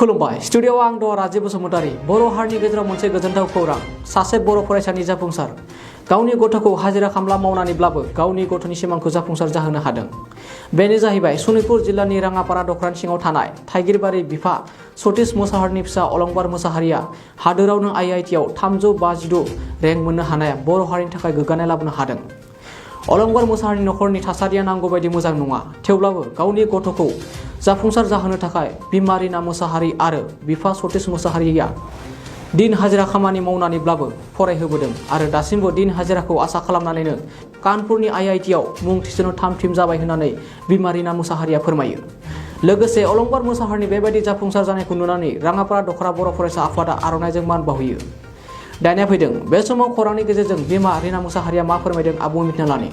खुलुमबाय स्टुडिय'आव आं द' राजीब बसुमतारी बर' हारिनि गेजेराव मोनसे गोजोनथाव खौरां सासे बर' फरायसानि जाफुंसार गावनि गथ'खौ हाजिरा खामला मावनानैब्लाबो गावनि गथ'नि सिमांखौ जाफुंसार जाहोनो हादों। बेनो जाहैबाय सनितपुर जिल्लानि राङापारा नख'रन सिङाव थानाय थाइगिरबारि बिफा सतीश मोसाहारिनि फिसा अलंबार मोसाहारिया हादोरावनो आइआइटिआव 352 रेंक मोननो हानाया बर' हारिनि थाखाय गोग्गानाय लाबोनो हादों। अलंबार मोसाहारिनि नखरनि थासारिया नांगौ बायदि मोजां नङा, थेवब्लाबो गावनि गथ'खौ जाफुंसार जाहोनो थाखाय बिमा रिना मोसाहारि आरो बिफा सतीश मोसाहारिया दिन हाजिरा खामानि मावनानैब्लाबो फरायहोबोदों आरो दासिमबो दिन हाजिराखौ आसा खालामनानैनो कानपुरनि आइआइटिआव मुं थिसननो थाम-थिम जाबाय होननानै बिमा रिना मोसाहारिया फोरमायो। लोगोसे अलंबार मोसाहारिनि बेबायदि जाफुंसार जानायखौ नुनानै राङापारा दख'रा बर' फरायसा आफादा आर'नाइजों मान बावहोयो। दानिया फैदों बे समाव खौरांनि गेजेरजों बिमा रिना मोसाहारिया मा फोरमायदों आबुङै मिथिना लानि।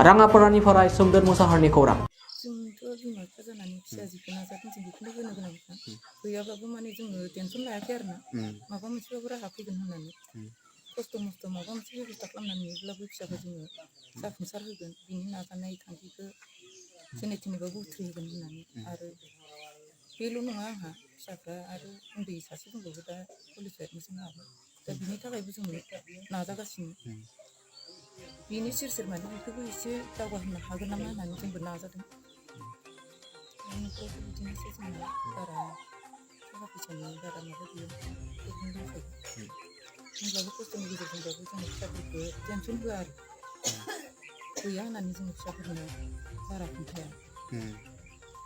राङापारानिफ्राय सोमदोन मोसाहारिनि खौरां। जोंथ' बिमा बिफा जानानै फिसा जिखौ नाजादों जों बेखौनो होनो गोनांखा गैयाब्लाबो माने जोङो टेनसन लायाखै आरो ना माबा मोनसेबाबो राहा फैगोन होननानै खस्थ' मस्थ' माबा मोनसे बेब'स्था खालामनानैब्लाबो फिसाखौ जोङो जाफुंसार होगोन बिनि नाजानाय थांखिखौ जेने थेनेबाबो उथ्रिहोगोन होननानै आरो बेल' नङा आंहा फिसाफ्रा आरो उन्दै सासे दंबावो दा कलेजाव एडमिसन लाबाय दा बिनि थाखायबो जोङो नाजागासिनो बिनि सेर सेर माने बेखौबो एसे दावगाहोनो हागोन नामा होननानै जोंबो नाजादों। न'खरावथ' बिदिनोसै जोंना बारा थाखा फैसानि बारा माबा गैया प्रब्लेम दंखायो होनब्लाबो खस्थ'नि गेजेरजोंबाबो जोङो फिसाफोरखौ टेनसन होआ आरो गैया होननानै जोङो फिसाफोरनो बारा खोन्थाया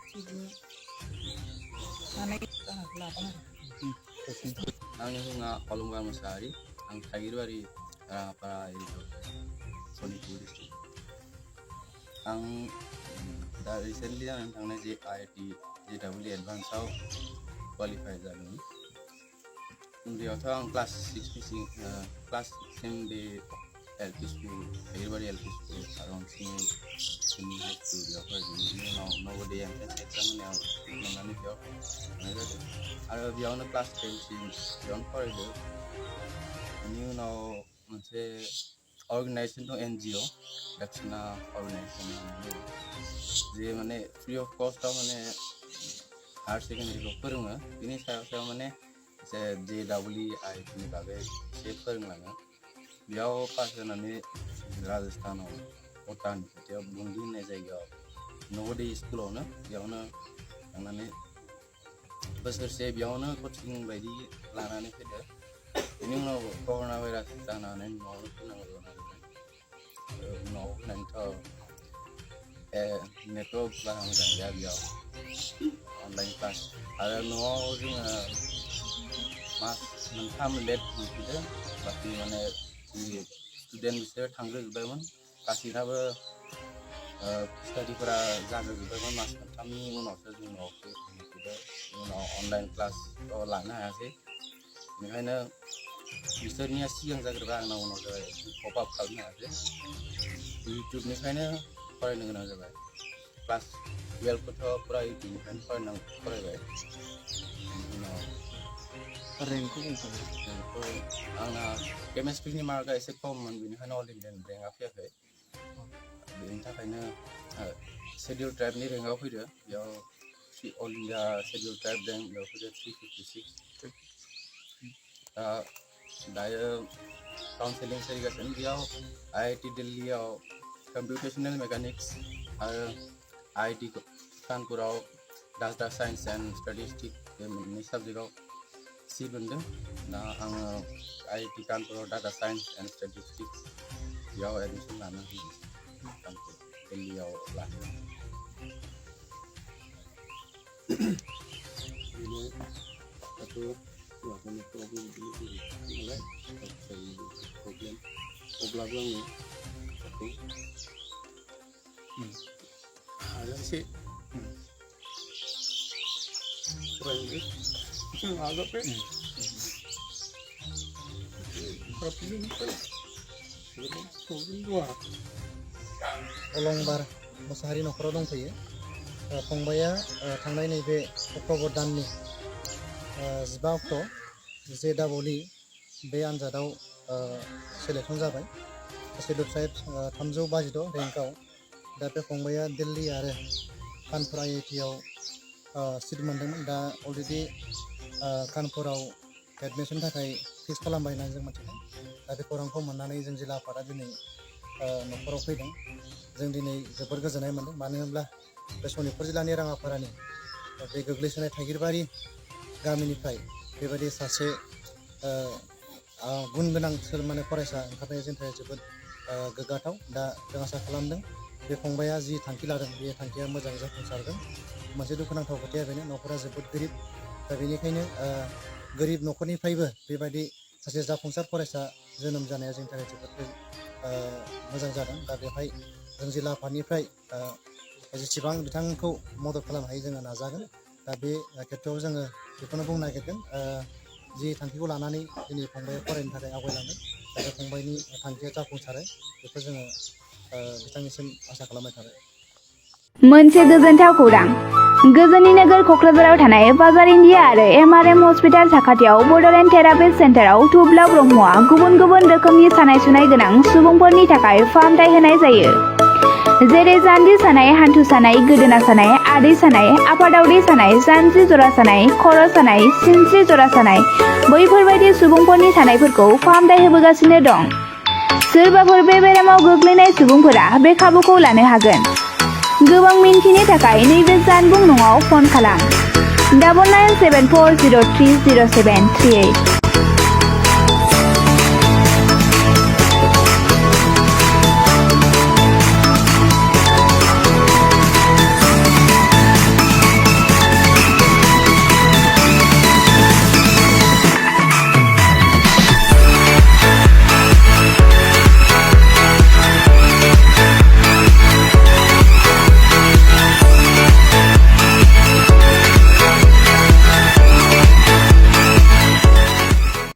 थेवबो हानाय राहाखौ लादों आरो। आंनि मुङा अलंबार मोसाहारि आं थाइगिरबारि राङापारा एरियायाव सनितपुर डिस्ट्रिक्ट आं दा रिसेन्टलि जानानै थांनाय जे आइआइटि इitआव एडभान्सआव क्वालिफाइ जादोंमोन। उन्दैयावथ' आं क्लास 6 सिम बे एलपि स्कुल थाइगिरबारि एलपि स्कुल आरो अनसिनि हाइ स्कुल बेयाव फरायदोंमोन। बिनि उनाव नवोदय एन्ट्रेन्स एग्जाम होनायाव सिट मोननानै बेयाव थांनाय जादों आरो बेयावनो क्लास 10 सिम बेयावनो फरायदों। बेनि उनाव मोनसे अर्गेनाइजेसन दं एनजिअ दक्षिणा अर्गेनाइजेसन जे माने फ्रि अफ कस्टआव माने हायार सेकेन्डारिखौ फोरोङो बिनि सायाव माने एसे JEE आइआइटिनि बागै एसे फोरोंलाङो। बेयाव पास जानानै राजस्थानाव कटानि खाथियाव बुन्दी होननाय जायगायाव नवोदय स्कुलावनो बेयावनो थांनानै बोसोरसे बेयावनो कचिं बायदि लानानै फैदो। बेनि उनाव कर'ना भाइरास जानानै न'आवनो फैनांगौ जानानै न'आव फैनानैथ' नेटवर्क बारा मोजां गैया बेयाव अनलाइन क्लास आरो न'आव जोङो मास मोनथाम लेट मोनफैदों। बाखि माने स्टुडेन्ट बिसोर थांजोबबायमोन गासैनाबो स्टाडिफोरा जाजोबबायमोन मास मोनथामनि उनावसो जों न'आव फैदों। उनाव अनलाइन क्लासथ' लानो हायासै बेनिखायनो बिसोरनिया सिगां जाग्रोबाय आंना उनाव जाबाय कप आप खालामनो हायासै इउटुबनिफ्रायनो फरायनो गोनां जाबाय। क्लास 12खौथ' फुरा इउटुबनिफ्रायनो फरायबाय। बेनि उनाव रेंकखौ आंना केमेस्ट्रिनि मार्कआ एसे खममोन बेनिखायनो अल इन्डियान रेंकआ फैयाखै। बेनि थाखायनो शेड्युल ट्राइबनि रेंकआव फैदो बेयाव all India schedule tribe rank बेयाव फैदो 356। दायो काउन्सेलिं सोलिगासिनो बेयाव आइआइटि दिल्लीयाव कम्पिउटेशनेल मेकानिक्स आरो आइआइटि कानपुराव डाटा साइन्स एन्ड स्टेटिस्टिक्स बे मोननै साबजेक्टआव सिट मोनदों। दा आङो आइआइटि कानपुराव डाटा साइन्स एन्ड स्टेटिस्टिक्स बेयाव एडमिसन लानो कानपुर दिल्लीयाव लादों। प्रब्लेम अब्लाबो आङो हाजासे फरायनो नाजाबाय। अलंबार मोसाहारि नखराव दंफैयो। फंबाया थांनाय नैबे अक्ट'बर दाननि 15 अक्ट' JEE बे आन्जादाव सेलेक्सन जाबाय। Schedule tribe 352 रेंकआव। दा बे फंबाया दिल्ली आरो कानपुर आइआइटिआव सिट मोनदोंमोन। दा अलरेडि कानपुराव एडमिसन थाखाय फिक्स खालामबाय होननानै जों मिथिदों। दा बे खौरांखौ मोननानै जों जिल्ला आफादा दिनै न'खराव फैदों। जों दिनै जोबोर गोजोननाय मोनदों, मानो होनब्ला बे सनितपुर जिल्लानि राङापारानि बे गोग्लैसोनाय थाइगिरबारि गामिनिफ्राय बेबायदि सासे गुन गोनां फरायसा ओंखारनाया जोंनि थाखाय जोबोद गोग्गाथाव। दा जों आसा खालामदों बे फंबाया जि थांखि लादों बे थांखिया मोजां जाफुंसारगोन। मोनसे दुखुनांथाव खोथाया बेनो, न'खरा जोबोद गोरिब। दा बेनिखायनो गोरिब न'खरनिफ्रायबो बेबायदि सासे जाफुंसार फरायसा जोनोम जानाया जोंनि थाखाय जोबोद मोजां जादों। दा बेवहाय जों जिल्ला आफादनिफ्राय जेसेबां बिथांखौ मदद खालामनो हायो जोङो नाजागोन। दा बे खेथ्रआव जोङो बेखौनो बुंनो नागिरदों, जि थांखिखौ लानानै दिनै फंबाया फरायनो थाखाय आवगायलांदों, दा बे फंबायनि थांखिया जाफुंसारो बेखौ जोङो बिथांनिसिम आसा खालामबाय थाबाय। मोनसे गोजोनथाव खौरां। गोजोननि नोगोर क'क्राझाराव थानाय बाजार इन्डिया आरो MRM हस्पिटाल साखाथियाव बड'लेण्ड थेरापिस्ट सेन्टाराव थुब्ला ब्रह्मआ गुबुन गुबुन रोखोमनि सानाय सुनाय गोनां सुबुंफोरनि थाखाय फाहामथाय होनाय जायो। जेरै जान्जि सानाय, हान्थु सानाय, गोदोना सानाय, आदै सानाय, आफादावदै सानाय, जानजि जरा सानाय, खर' सानाय, सिनस्रि जरा सानाय, बैफोरबायदि सुबुंफोरनि सानायफोरखौ फाहामथाय होबोगासिनो दं। सोरबाफोर बे बेरामाव गोग्लैनाय सुबुंफोरा बे खाबुखौ लानो हागोन। गोबां मिन्थिनो थाखाय नैबे जानबुं नङाव फन खालाम 9974030738।